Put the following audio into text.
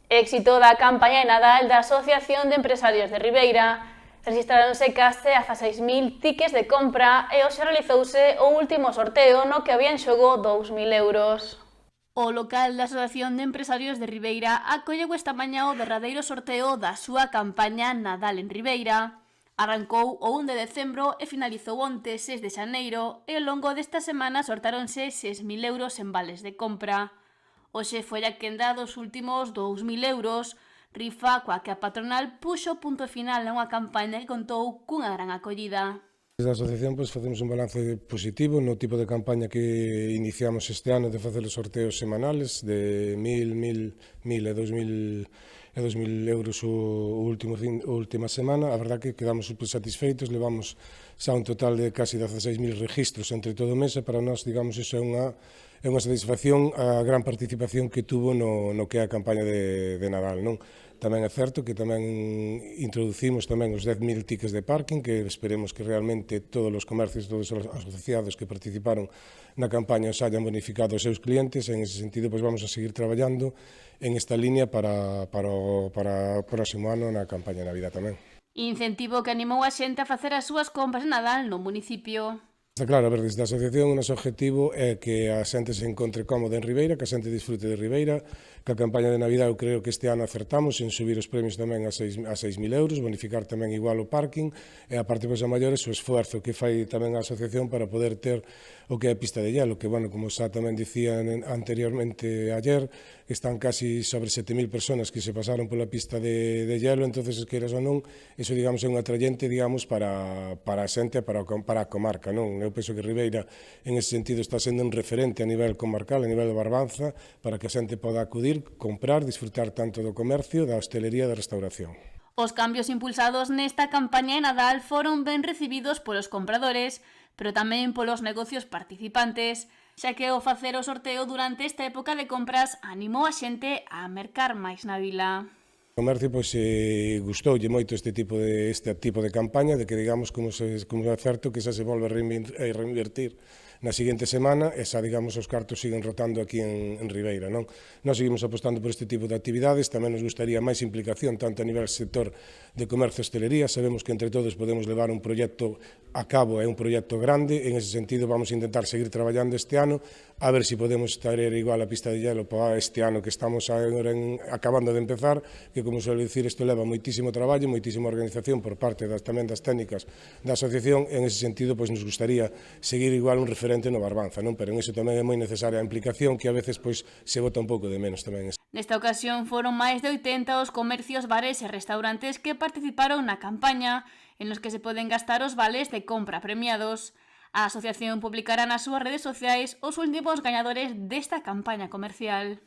Éxito da campaña de Nadal da Asociación de Empresarios de Ribeira. Rexistráronse case a 16.000 tickets de compra e hoxe realizouse o último sorteo no que había en xogo 2.000 euros. O local da Asociación de Empresarios de Ribeira acolleu esta mañá o derradeiro sorteo da súa campaña Nadal en Ribeira. Arrancou o 1 de decembro e finalizou onte 6 de xaneiro e ao longo desta semana sortáronse 6.000 euros en vales de compra. Hoxe foi a quenda dos últimos 2.000 euros, rifa coa que a patronal puxo punto final a unha campaña que contou cunha gran acollida. Desde a asociación facemos un balance positivo no tipo de campaña que iniciamos este ano de facer os sorteos semanales de 1.000 e 2.000 euros a última semana. A verdad que quedamos super satisfeitos, levamos xa un total de casi 16.000 registros entre todo o mes e para nós, digamos, iso é unha satisfacción a gran participación que tuvo no que é a campaña de Nadal, non? Tamén é certo que tamén introducimos tamén os 10.000 tickets de parking, que esperemos que realmente todos os comercios, todos os asociados que participaron na campaña os hayan bonificado os seus clientes. En ese sentido, pois vamos a seguir traballando en esta línea para o próximo ano na campaña de Navidad tamén. Incentivo que animou a xente a facer as súas compras de Nadal no municipio. Está claro, a ver, desde a asociación o noso objetivo é que a xente se encontre cómoda en Ribeira, que a xente disfrute de Ribeira, que a campaña de Navidad eu creo que este ano acertamos en subir os premios tamén a 6.000 euros, bonificar tamén igual o parking e a parte pois a maiores o esfuerzo que fai tamén a asociación para poder ter o que é a pista de hielo, que, bueno, como xa tamén dicían anteriormente ayer, están casi sobre 7.000 personas que se pasaron pola pista de hielo, entonces, queiras ou non, iso, digamos, é un atrayente, digamos, para a xente, para a comarca, non? Eu penso que Ribeira, en ese sentido, está sendo un referente a nivel comarcal, a nivel de Barbanza, para que a xente poda acudir, comprar, disfrutar tanto do comercio, da hostelería e da restauración. Os cambios impulsados nesta campaña de Nadal foron ben recibidos polos compradores, pero tamén polos negocios participantes, xa que ao facer o sorteo durante esta época de compras animou a xente a mercar máis na vila. O comercio pois gustoulle moito este tipo de campaña, de que, digamos, como é certo que xa se volve a reinvertir na seguinte semana e xa, digamos, os cartos siguen rotando aquí en Ribeira, non? Nós seguimos apostando por este tipo de actividades, tamén nos gustaría máis implicación tanto a nivel sector de comercio e hostelería. Sabemos que entre todos podemos levar un proxecto a cabo, é un proxecto grande, en ese sentido vamos a intentar seguir traballando este ano, a ver se podemos traer igual a pista de hielo para este ano que estamos acabando de empezar, que, como suelo dicir, isto leva moitísimo traballo, moitísima organización por parte tamén das técnicas da asociación. En ese sentido, pois nos gustaría seguir igual un referente no Barbanza, non? Pero en iso tamén é moi necesaria a implicación, que a veces pois se bota un pouco de menos tamén. Nesta ocasión foron máis de 80 os comercios, bares e restaurantes que participaron na campaña, en los que se poden gastar os vales de compra premiados. A asociación publicará nas súas redes sociais os últimos gañadores desta campaña comercial.